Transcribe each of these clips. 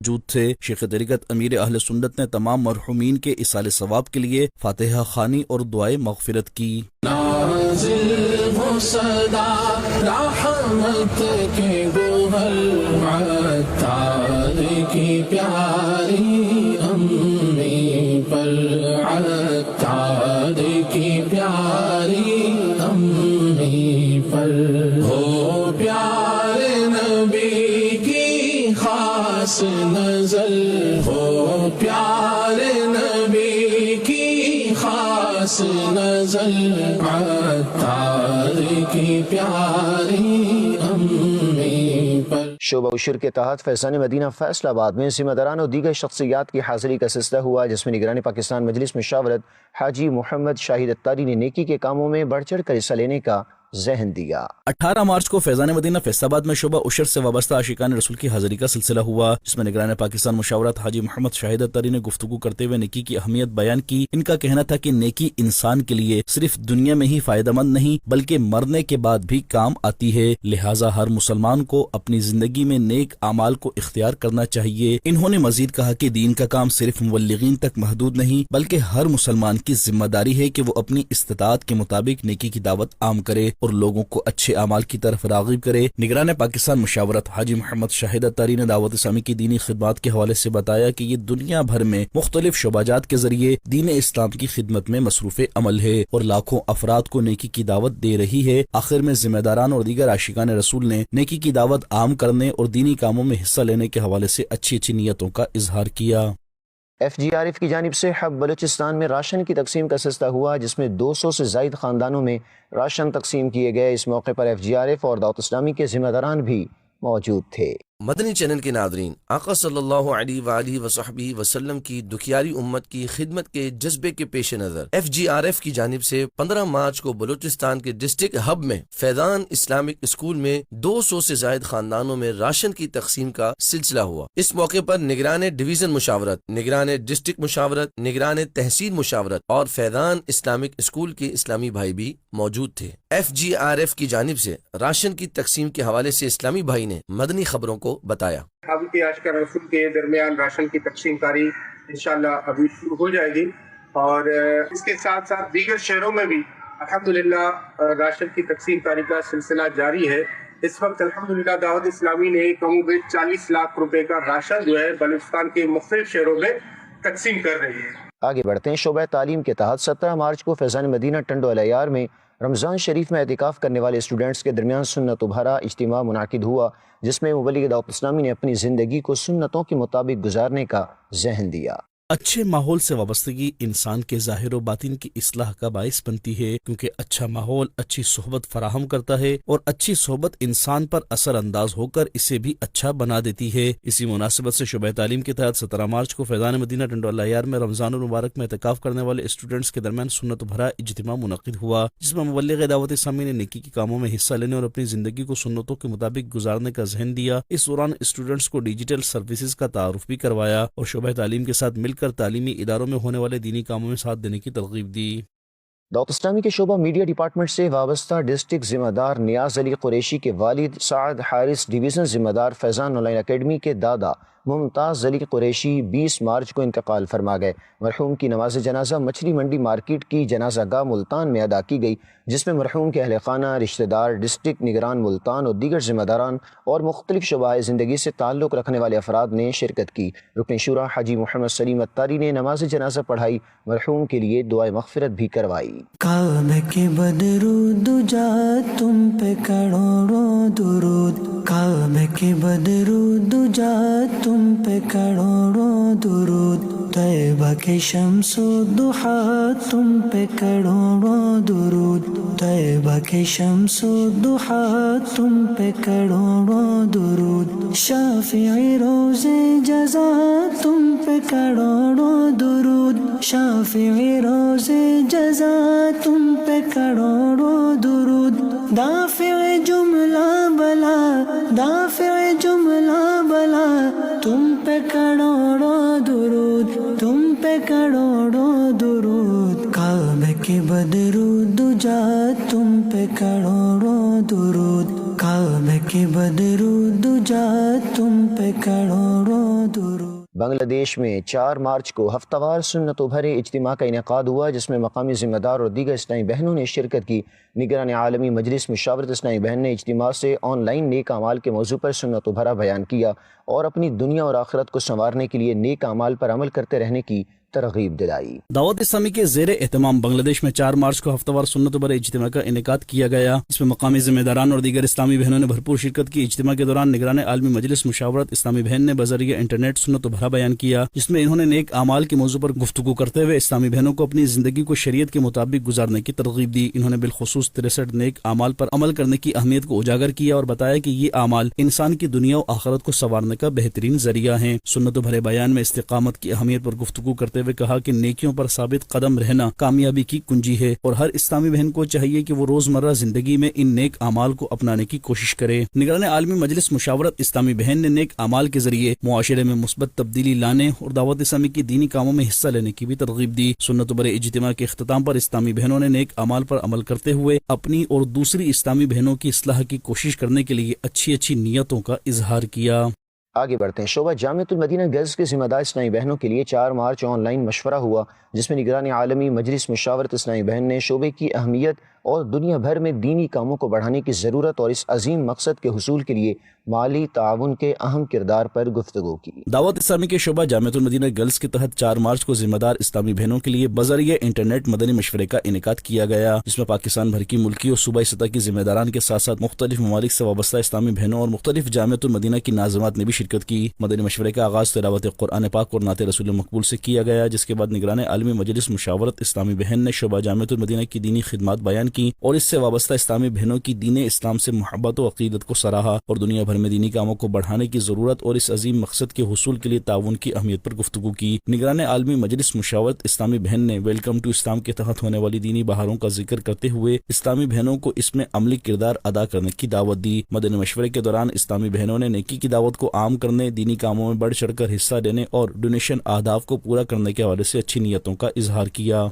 موجود تھے۔ شیخ طریقت امیر اہل سنت نے تمام مرحومین کے ایصال ثواب کے لیے فاتحہ خوانی اور دعائے مغفرت کی۔ نازل ہو صدا رحمت کے گوہر عطار کی پیاری امی پر، عطار کی پیاری امی پر، ہو پیارے نبی کی خاص نزل، ہو پیارے نبی کی خاص نزل، عطار کی پیاری امی پر۔ شعبہ عشر کے تحت فیضان مدینہ فیصل آباد میں ذمہ داران اور دیگر شخصیات کی حاضری کا سلسلہ ہوا، جس میں نگران پاکستان مجلس مشاورت حاجی محمد شاہد اتاری نے نیکی کے کاموں میں بڑھ چڑھ کر حصہ لینے کا ذہن دیا۔ 18 مارچ کو فیضان مدینہ فیصل آباد میں شعبہ عشر سے وابستہ عاشقان رسول کی حاضری کا سلسلہ ہوا، جس میں نگران پاکستان مشاورت حاجی محمد شاہد اتاری نے گفتگو کرتے ہوئے نیکی کی اہمیت بیان کی۔ ان کا کہنا تھا کہ نیکی انسان کے لیے صرف دنیا میں ہی فائدہ مند نہیں بلکہ مرنے کے بعد بھی کام آتی ہے، لہٰذا ہر مسلمان کو اپنی زندگی میں نیک اعمال کو اختیار کرنا چاہیے۔ انہوں نے مزید کہا کہ دین کا کام صرف مبلغین تک محدود نہیں بلکہ ہر مسلمان کی ذمہ داری ہے کہ وہ اپنی استطاعت کے مطابق نیکی کی دعوت عام کرے اور لوگوں کو اچھے اعمال کی طرف راغب کرے۔ نگران پاکستان مشاورت حاجی محمد شاہد اتاری نے دعوت اسلامی کی دینی خدمات کے حوالے سے بتایا کہ یہ دنیا بھر میں مختلف شعبات کے ذریعے دین اسلام کی خدمت میں مصروف عمل ہے اور لاکھوں افراد کو نیکی کی دعوت دے رہی ہے۔ آخر میں ذمہ داران اور دیگر عاشقان رسول نے نیکی کی دعوت عام کرنے اور دینی کاموں میں حصہ لینے کے حوالے سے اچھی اچھی نیتوں کا اظہار کیا۔ FGRF کی جانب سے حب بلوچستان میں راشن کی تقسیم کا سلسلہ ہوا، جس میں 200 سے زائد خاندانوں میں راشن تقسیم کیے گئے۔ اس موقع پر FGRF اور دعوت اسلامی کے ذمہ داران بھی موجود تھے۔ مدنی چینل کے ناظرین، آقا صلی اللہ علیہ وآلہ وصحبہ وسلم کی دکھیاری امت کی خدمت کے جذبے کے پیش نظر FGRF کی جانب سے 15 مارچ کو بلوچستان کے ڈسٹرکٹ ہب میں فیضان اسلامک اسکول میں 200 سے زائد خاندانوں میں راشن کی تقسیم کا سلسلہ ہوا۔ اس موقع پر نگران ڈویژن مشاورت، نگران ڈسٹرکٹ مشاورت، نگران تحصیل مشاورت اور فیضان اسلامک اسکول کے اسلامی بھائی بھی موجود تھے۔ FGRF کی جانب سے راشن کی تقسیم کے حوالے سے اسلامی بھائی نے مدنی خبروں کو بتایا۔ اب کے عاشقان رسول کے درمیان راشن کی تقسیم کاری انشاءاللہ ابھی شروع ہو جائے گی، اور اس کے ساتھ ساتھ دیگر شہروں میں بھی الحمدللہ راشن کی تقسیم کاری کا سلسلہ جاری ہے۔ اس وقت الحمدللہ دعوت اسلامی نے کم و بیش 40 لاکھ روپے کا راشن جو ہے بلوچستان کے مختلف شہروں میں تقسیم کر رہی ہے۔ آگے بڑھتے ہیں۔ شعبہ تعلیم کے تحت 17 مارچ کو فیضان مدینہ ٹنڈو الیار میں رمضان شریف میں اعتکاف کرنے والے اسٹوڈنٹس کے درمیان سنت و بھرا اجتماع منعقد ہوا، جس میں مبلغ دعوت اسلامی نے اپنی زندگی کو سنتوں کے مطابق گزارنے کا ذہن دیا۔ اچھے ماحول سے وابستگی انسان کے ظاہر و باطن کی اصلاح کا باعث بنتی ہے، کیونکہ اچھا ماحول اچھی صحبت فراہم کرتا ہے اور اچھی صحبت انسان پر اثر انداز ہو کر اسے بھی اچھا بنا دیتی ہے۔ اسی مناسبت سے شعبہ تعلیم کے تحت 17 مارچ کو فیضان مدینہ ٹنڈو الیار میں رمضان المبارک میں اعتکاف کرنے والے اسٹوڈنٹس کے درمیان سنت بھرا اجتماع منعقد ہوا، جس میں مبلغ دعوت اسلامی نے نیکی کے کاموں میں حصہ لینے اور اپنی زندگی کو سنتوں کے مطابق گزارنے کا ذہن دیا۔ اس دوران اسٹوڈنٹس کو ڈیجیٹل سروسز کا تعارف بھی کروایا اور شعبہ تعلیم کے ساتھ مل کر تعلیمی اداروں میں ہونے والے دینی کاموں میں ساتھ دینے کی ترغیب دی۔ دعوت اسلامی کے شعبہ میڈیا ڈپارٹمنٹ سے وابستہ ڈسٹرکٹ ذمہ دار نیاز علی قریشی کے والد سعد حارث، ڈویژن ذمہ دار فیضان آن لائن اکیڈمی کے دادا ممتاز علی قریشی 20 مارچ کو انتقال فرما گئے۔ مرحوم کی نماز جنازہ مچھلی منڈی مارکیٹ کی جنازہ گاہ ملتان میں ادا کی گئی، جس میں مرحوم کے اہل خانہ، رشتہ دار، ڈسٹرکٹ نگران ملتان اور دیگر ذمہ داران اور مختلف شعبۂ زندگی سے تعلق رکھنے والے افراد نے شرکت کی۔ رکن شورا حاجی محمد سلیم اتاری نے نماز جنازہ پڑھائی، مرحوم کے لیے دعائے مغفرت بھی کروائی۔ کعبہ کے بدرو دجا تم پہ کروڑوں درود، کعبہ کے بدرو دجا تم پہ کروڑوں درود، طیبہ کے شمس و ضحا تم پہ کروڑوں درود، طیبہ کے شمس و ضحا تم پہ کروڑوں درود، شافعی روز جزا تم پہ کروڑوں درود، شافعی روز جزا تم پہ کروڑوں درود، دافع جملہ بلا، دافع جملہ بلا تم پہ کروڑوں درود، تم پہ کروڑوں درود، کعبہ کے بدرو دجا تم پہ کروڑوں درود، کعبہ کے بدرو دجا تم پہ کروڑوں درود. بنگلہ دیش میں 4 مارچ کو ہفتہ وار سنت و بھرے اجتماع کا انعقاد ہوا، جس میں مقامی ذمہ دار اور دیگر اسلامی بہنوں نے شرکت کی. نگران عالمی مجلس مشاورت اسلامی بہن نے اجتماع سے آن لائن نیک اعمال کے موضوع پر سنت و بھرا بیان کیا اور اپنی دنیا اور آخرت کو سنوارنے کے لیے نیک اعمال پر عمل کرتے رہنے کی ترغیب دلائی. دعوت اسلامی کے زیر اہتمام بنگلہ دیش میں 4 مارچ کو ہفتہ وار سنت و بھرے اجتماع کا انعقاد کیا گیا، جس میں مقامی ذمہ داران اور دیگر اسلامی بہنوں نے بھرپور شرکت کی. اجتماع کے دوران نگران عالمی مجلس مشاورت اسلامی بہن نے بذریعہ انٹرنیٹ سنت و بھرا بیان کیا، جس میں انہوں نے نیک اعمال کے موضوع پر گفتگو کرتے ہوئے اسلامی بہنوں کو اپنی زندگی کو شریعت کے مطابق گزارنے کی ترغیب دی. انہوں نے بالخصوص 63 نیک اعمال پر عمل کرنے کی اہمیت کو اجاگر کیا اور بتایا کہ یہ اعمال انسان کی دنیا و آخرت کو سنوارنے کا بہترین ذریعہ ہیں. سنت و بھرے بیان میں استقامت کی اہمیت پر گفتگو کرتے ہوئے کہا کہ نیکیوں پر ثابت قدم رہنا کامیابی کی کنجی ہے اور ہر اسلامی بہن کو چاہیے کہ وہ روزمرہ زندگی میں ان نیک اعمال کو اپنانے کی کوشش کرے. نگران عالمی مجلس مشاورت اسلامی بہن نے نیک اعمال کے ذریعے معاشرے میں مثبت تبدیلی لانے اور دعوت اسلامی کی دینی کاموں میں حصہ لینے کی بھی ترغیب دی. سنت و بھرے اجتماع کے اختتام پر اسلامی بہنوں نے نیک اعمال پر عمل کرتے ہوئے اپنی اور دوسری اسلامی بہنوں کی اصلاح کی کوشش کرنے کے لیے اچھی نیتوں کا اظہار کیا. آگے بڑھتے ہیں. شعبہ جامعۃ المدینہ گرلز کے ذمہ دار اسلامی بہنوں کے لیے 4 مارچ آن لائن مشورہ ہوا، جس میں نگران عالمی مجلس مشاورت اسلامی بہن نے شعبے کی اہمیت اور دنیا بھر میں دینی کاموں کو بڑھانے کی ضرورت اور اس عظیم مقصد کے حصول کے لیے مالی تعاون کے اہم کردار پر گفتگو کی. دعوت اسلامی کے شعبہ جامعۃ المدینہ گرلز کے تحت 4 مارچ کو ذمہ دار اسلامی بہنوں کے لیے بذریعہ انٹرنیٹ مدنی مشورے کا انعقاد کیا گیا، جس میں پاکستان بھر کی ملکی اور صوبائی سطح کی ذمہ داران کے ساتھ ساتھ مختلف ممالک سے وابستہ اسلامی بہنوں اور مختلف جامعۃ المدینہ کی ناظمات نے بھی شرکت کی. مدنی مشورے کا آغاز تلاوت قرآن پاک اور نعت رسول مقبول سے کیا گیا، جس کے بعد نگران عالمی مجلس مشاورت اسلامی بہن نے شعبہ جامعۃ المدینہ کی دینی خدمات بیان کی اور اس سے وابستہ اسلامی بہنوں کی دین اسلام سے محبت و عقیدت کو سراہا اور دنیا بھر میں دینی کاموں کو بڑھانے کی ضرورت اور اس عظیم مقصد کے حصول کے لیے تعاون کی اہمیت پر گفتگو کی. نگران عالمی مجلس مشاورت اسلامی بہن نے ویلکم ٹو اسلام کے تحت ہونے والی دینی بہاروں کا ذکر کرتے ہوئے اسلامی بہنوں کو اس میں عملی کردار ادا کرنے کی دعوت دی. مدنی مشورے کے دوران اسلامی بہنوں نے نیکی کی دعوت کو عام کرنے، دینی کاموں میں بڑھ چڑھ کر حصہ لینے اور ڈونیشن اہداف کو پورا کرنے کے حوالے سے اچھی نیتوں کا اظہار کیا.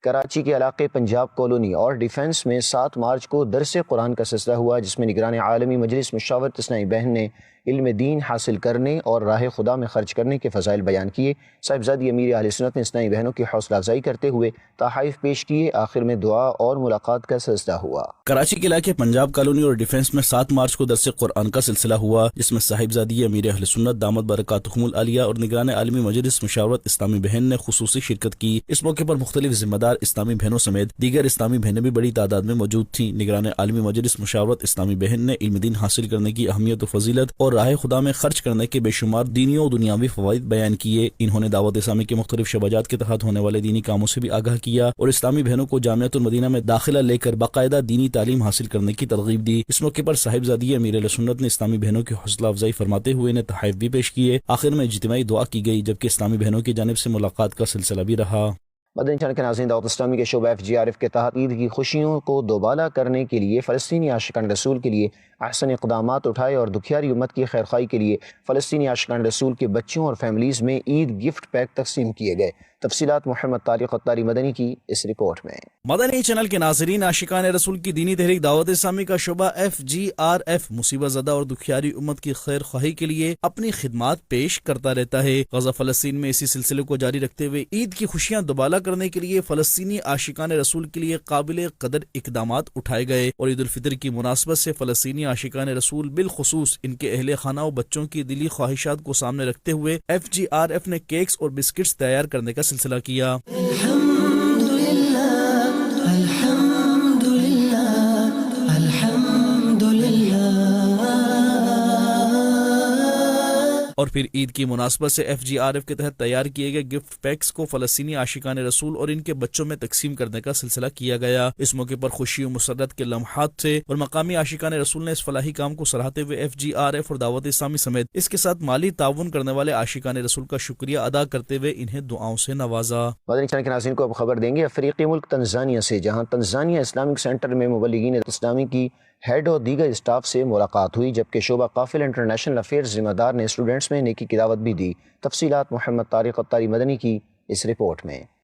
کراچی کے علاقے پنجاب کالونی اور ڈیفنس میں 7 مارچ کو درس قرآن کا سلسلہ ہوا، جس میں نگران عالمی مجلس مشاورت اسلامی بہن نے علم دین حاصل کرنے اور راہ خدا میں خرچ کرنے کے فضائل بیان کیے. صاحبزادی امیر اہل سنت نے اسلامی بہنوں کی حوصلہ افزائی کرتے ہوئے تحائف پیش کیے. آخر میں دعا اور ملاقات کا سلسلہ ہوا. کراچی کے علاقے پنجاب کالونی اور ڈیفنس میں 7 مارچ کو درس قرآن کا سلسلہ ہوا، جس میں صاحبزادی امیر اہل سنت دامت برکاتہم العالیہ اور نگران عالمی مجلس مشاورت اسلامی بہن نے خصوصی شرکت کی. اس موقع پر مختلف ذمہ دار اسلامی بہنوں سمیت دیگر اسلامی بہنیں بھی بڑی تعداد میں موجود تھیں. نگران عالمی مجلس مشاورت اسلامی بہن نے علم دین حاصل کرنے کی اہمیت و فضیلت اور راہ خدا میں خرچ کرنے کے بے شمار دینی و دنیاوی فوائد بیان کیے. انہوں نے دعوت اسلامی کے مختلف شعبات کے تحت ہونے والے دینی کاموں سے بھی آگاہ کیا اور اسلامی بہنوں کو جامعۃ المدینہ میں داخلہ لے کر باقاعدہ دینی تعلیم حاصل کرنے کی ترغیب دی. اس موقع پر صاحبزادی امیر اہل سنت نے اسلامی بہنوں کی حوصلہ افزائی فرماتے ہوئے انہیں تحائف بھی پیش کیے. آخر میں اجتماعی دعا کی گئی، جبکہ اسلامی بہنوں کی جانب سے ملاقات کا سلسلہ بھی رہا. مدنی چینل کے ناظرین، دعوت اسلامی کے شعبہ FGRF کے تحت عید کی خوشیوں کو دوبالا کرنے کے لیے فلسطینی عاشقان رسول کے لیے احسن اقدامات اٹھائے اور دکھیاری امت کی خیرخواہی کے لیے فلسطینی عاشقان رسول کے بچوں اور فیملیز میں عید گفٹ پیک تقسیم کیے گئے. تفصیلات محمد طارق اتاری مدنی کی اس رپورٹ میں. مدنی چینل کے ناظرین، عاشقان رسول کی دینی تحریک دعوت اسلامی کا شعبہ FGRF مصیبت زدہ اور دکھیاری امت کی خیر خواہی کے لیے اپنی خدمات پیش کرتا رہتا ہے. غزہ فلسطین میں اسی سلسلے کو جاری رکھتے ہوئے عید کی خوشیاں دوبالا کرنے کے لیے فلسطینی عاشقان رسول کے لیے قابل قدر اقدامات اٹھائے گئے اور عید الفطر کی مناسبت سے فلسطینی عاشقان رسول بالخصوص ان کے اہل خانہ و بچوں کی دلی خواہشات کو سامنے رکھتے ہوئے FGRF نے کیکس اور بسکٹس تیار کرنے کا سلسلہ کیا. الحمدللہ الحمدللہ الحمدللہ. اور پھر عید کی مناسبت سے FGRF کے تحت تیار کیے گئے گفٹ پیکس کو فلسطینی عاشقان رسول اور ان کے بچوں میں تقسیم کرنے کا سلسلہ کیا گیا. اس موقع پر خوشی و مسرت کے لمحات تھے اور مقامی عاشقان رسول نے اس فلاحی کام کو سراہتے ہوئے FGRF اور دعوت اسلامی سمیت اس کے ساتھ مالی تعاون کرنے والے عاشقان رسول کا شکریہ ادا کرتے ہوئے انہیں دعاؤں سے نوازا. مدنی چینل کے ناظرین کو اب خبر دیں گے افریقی ملک تنزانیہ سے، جہاں تنزانیہ اسلامک سینٹر میں مبلغین اسلامی کی ہیڈ اور دیگر اسٹاف سے ملاقات ہوئی، جبکہ شعبہ قافل انٹرنیشنل افیئرز ذمہ دار نے اسٹوڈنٹس میں نیکی کی دعوت بھی دی. تفصیلات محمد طارق اتاری مدنی کی اس رپورٹ میں.